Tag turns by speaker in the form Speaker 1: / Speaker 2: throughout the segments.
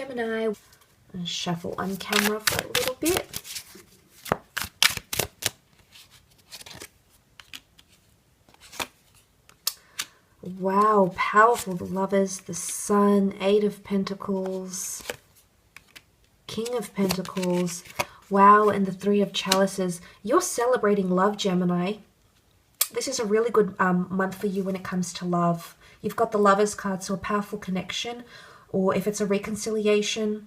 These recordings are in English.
Speaker 1: Gemini. And shuffle on camera for a little bit. Wow, powerful. The Lovers, the Sun, Eight of Pentacles, King of Pentacles. Wow, and the Three of Chalices. You're celebrating love, Gemini. This is a really good month for you when it comes to love. You've got the Lovers card, so a powerful connection, or if it's a reconciliation,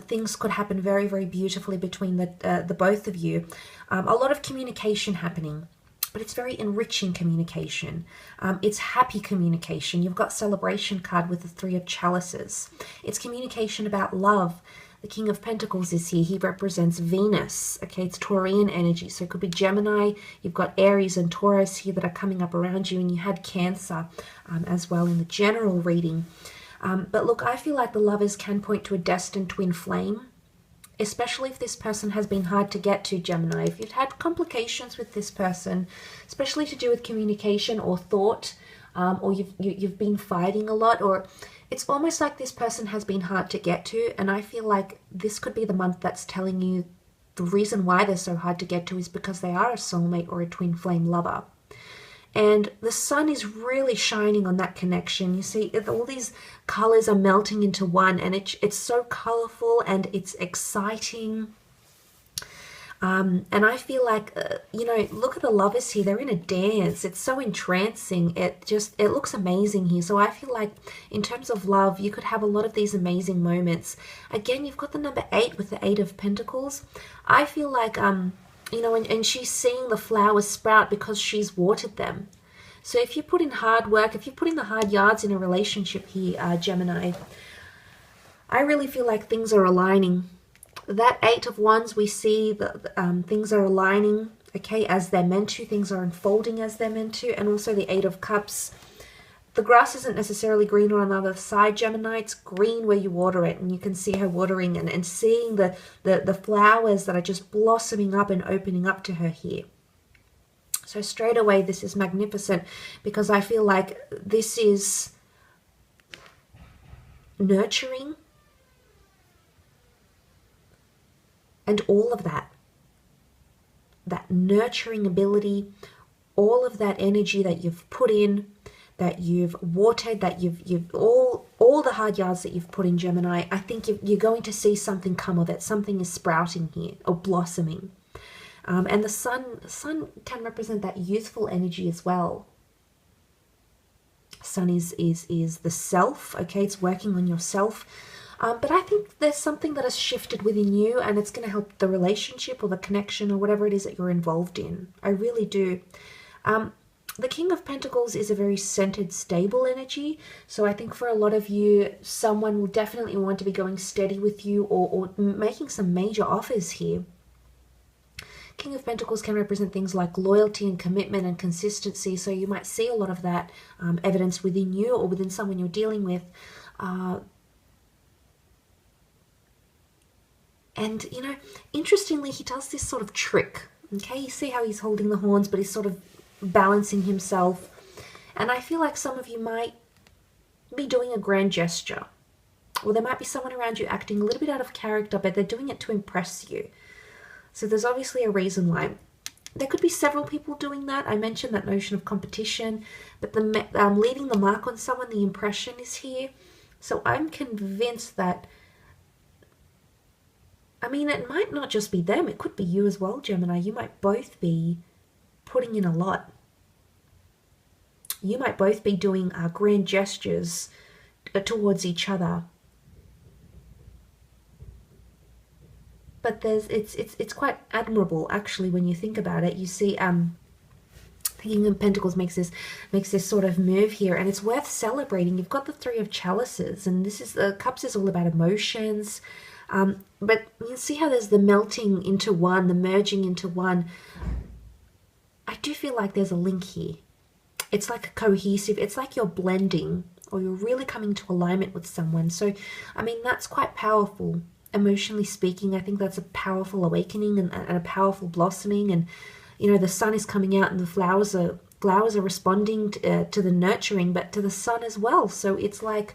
Speaker 1: things could happen very, very beautifully between the both of you. A lot of communication happening, but it's very enriching communication. It's happy communication. You've got celebration card with the Three of Chalices. It's communication about love. The King of Pentacles is here. He represents Venus. Okay, it's Taurian energy. So it could be Gemini. You've got Aries and Taurus here that are coming up around you. And you had Cancer as well in the general reading. But look, I feel like the Lovers can point to a destined twin flame. Especially if this person has been hard to get to, Gemini. If you've had complications with this person, especially to do with communication or thought, or you've been fighting a lot, or it's almost like this person has been hard to get to, and I feel like this could be the month that's telling you the reason why they're so hard to get to is because they are a soulmate or a twin flame lover. And the sun is really shining on that connection. You see, all these colors are melting into one, and it's so colorful and it's exciting. And I feel like, you know, look at the Lovers here. They're in a dance. It's so entrancing. It looks amazing here. So I feel like in terms of love, you could have a lot of these amazing moments. Again, you've got the number 8 with the 8 of Pentacles. I feel like, you know, and she's seeing the flowers sprout because she's watered them. So if you put in hard work, if you put in the hard yards in a relationship here, Gemini, I really feel like things are aligning. That 8 of Wands, we see that things are aligning, okay, as they're meant to. Things are unfolding as they're meant to. And also the 8 of Cups. The grass isn't necessarily green on the other side, Gemini. It's green where you water it. And you can see her watering and seeing the flowers that are just blossoming up and opening up to her here. So straight away, this is magnificent because I feel like this is nurturing. And all of that nurturing ability, all of that energy that you've put in, that you've watered, that you've all the hard yards that you've put in, Gemini, I think you're going to see something come of it. Something is sprouting here or blossoming. And the sun can represent that youthful energy as well. Sun is the self, okay? It's working on yourself. But I think there's something that has shifted within you, and it's going to help the relationship or the connection or whatever it is that you're involved in. I really do. The King of Pentacles is a very centered, stable energy. So I think for a lot of you, someone will definitely want to be going steady with you or making some major offers here. King of Pentacles can represent things like loyalty and commitment and consistency. So you might see a lot of that evidence within you or within someone you're dealing with. And, you know, interestingly, he does this sort of trick. Okay, you see how he's holding the horns, but he's sort of balancing himself. And I feel like some of you might be doing a grand gesture. Or there might be someone around you acting a little bit out of character, but they're doing it to impress you. So there's obviously a reason why. There could be several people doing that. I mentioned that notion of competition, but leaving the mark on someone, the impression is here. So I'm convinced that, I mean, it might not just be them. It could be you as well, Gemini. You might both be putting in a lot. You might both be doing grand gestures towards each other. But it's quite admirable, actually, when you think about it. You see, the King of Pentacles makes this sort of move here, and it's worth celebrating. You've got the Three of Chalices, and this is the Cups is all about emotions. But you see how there's the melting into one, the merging into one. I do feel like there's a link here. It's like a cohesive, it's like you're blending or you're really coming to alignment with someone. So, I mean, that's quite powerful. Emotionally speaking, I think that's a powerful awakening and a powerful blossoming. And, you know, the sun is coming out and the flowers are responding to the nurturing, but to the sun as well. So it's like,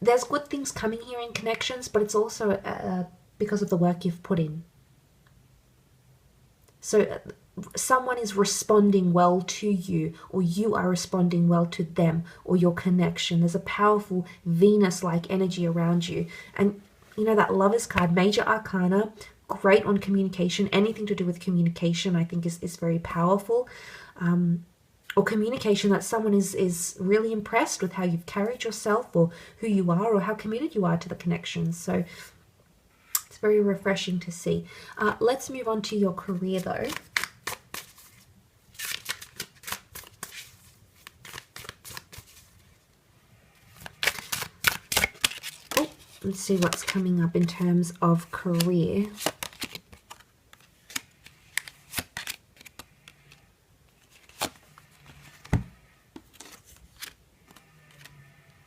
Speaker 1: there's good things coming here in connections, but it's also because of the work you've put in. So someone is responding well to you, or you are responding well to them or your connection. There's a powerful Venus-like energy around you. And you know, that Lovers card, major arcana, great on communication. Anything to do with communication, I think, is very powerful. Or communication that someone is really impressed with how you've carried yourself, or who you are, or how committed you are to the connection. So it's very refreshing to see. Let's move on to your career, though. Oh, let's see what's coming up in terms of career.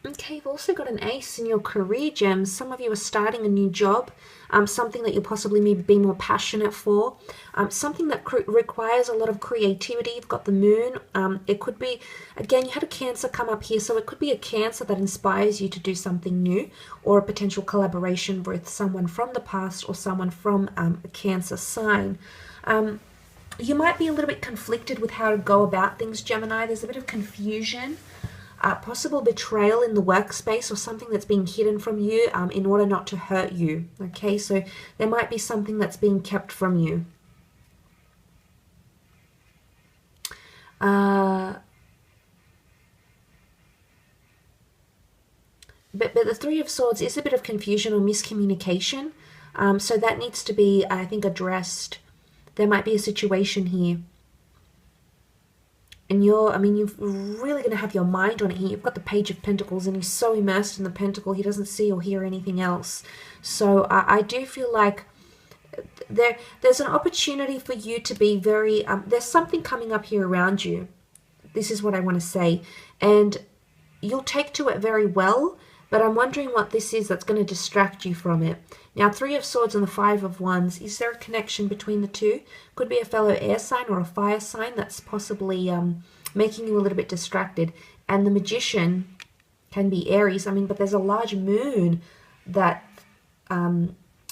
Speaker 1: Okay, you've also got an ace in your career, gems. Some of you are starting a new job, something that you'll possibly be more passionate for, something that requires a lot of creativity. You've got the moon. It could be, again, you had a Cancer come up here, so it could be a Cancer that inspires you to do something new, or a potential collaboration with someone from the past or someone from a Cancer sign. You might be a little bit conflicted with how to go about things, Gemini. There's a bit of confusion. Possible betrayal in the workspace, or something that's being hidden from you in order not to hurt you. Okay, so there might be something that's being kept from you. But the Three of Swords is a bit of confusion or miscommunication. So that needs to be, I think, addressed. There might be a situation here. And you're really going to have your mind on it here. You've got the Page of Pentacles, and he's so immersed in the pentacle, he doesn't see or hear anything else. So I do feel like there's an opportunity for you to be very, there's something coming up here around you. This is what I want to say. And you'll take to it very well, but I'm wondering what this is that's going to distract you from it. Now, Three of Swords and the Five of Wands, is there a connection between the two? Could be a fellow air sign or a fire sign that's possibly making you a little bit distracted. And the Magician can be Aries. But there's a large moon that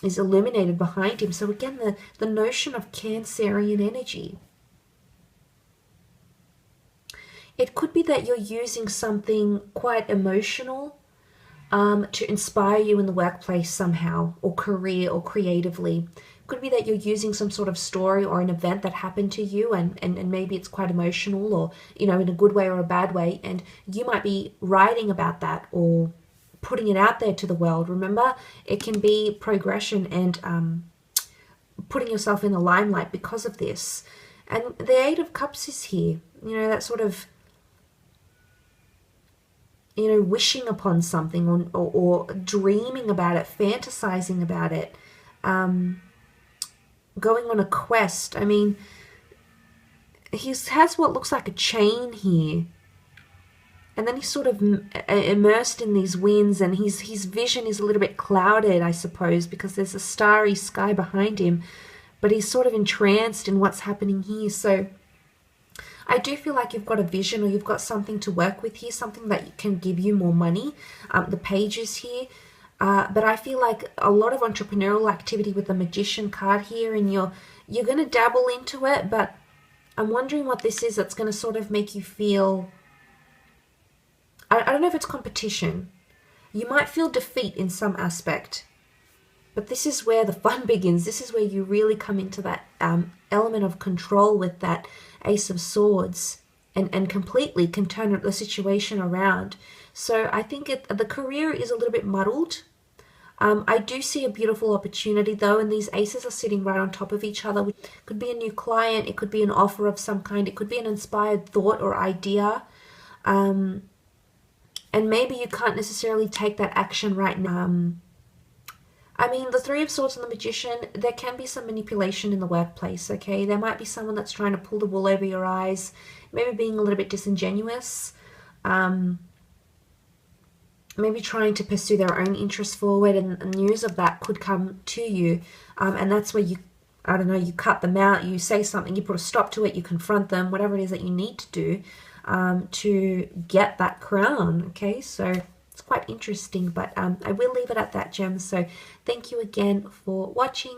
Speaker 1: is illuminated behind him. So again, the notion of Cancerian energy. It could be that you're using something quite emotional to inspire you in the workplace somehow, or career, or creatively. Could be that you're using some sort of story or an event that happened to you, and maybe it's quite emotional, or in a good way or a bad way, and you might be writing about that or putting it out there to the world. Remember, it can be progression and putting yourself in the limelight because of this. And the Eight of Cups is here. That sort of wishing upon something, or dreaming about it, fantasizing about it, going on a quest. He has what looks like a chain here, and then he's sort of immersed in these winds, and his vision is a little bit clouded, I suppose, because there's a starry sky behind him, but he's sort of entranced in what's happening here. So I do feel like you've got a vision, or you've got something to work with here, something that can give you more money. The Page is here. But I feel like a lot of entrepreneurial activity with the Magician card here, and you're going to dabble into it, but I'm wondering what this is that's going to sort of make you feel, I don't know if it's competition. You might feel defeat in some aspect, but this is where the fun begins. This is where you really come into that element of control with that Ace of Swords, and completely can turn the situation around. So I think the career is a little bit muddled. I do see a beautiful opportunity though, and these aces are sitting right on top of each other. It could be a new client, it could be an offer of some kind, it could be an inspired thought or idea. And maybe you can't necessarily take that action right now. The Three of Swords and the Magician, there can be some manipulation in the workplace, okay? There might be someone that's trying to pull the wool over your eyes, maybe being a little bit disingenuous, maybe trying to pursue their own interests forward, and news of that could come to you. And that's where you cut them out, you say something, you put a stop to it, you confront them, whatever it is that you need to do to get that crown, okay? So It's quite interesting, but I will leave it at that, gems. So thank you again for watching.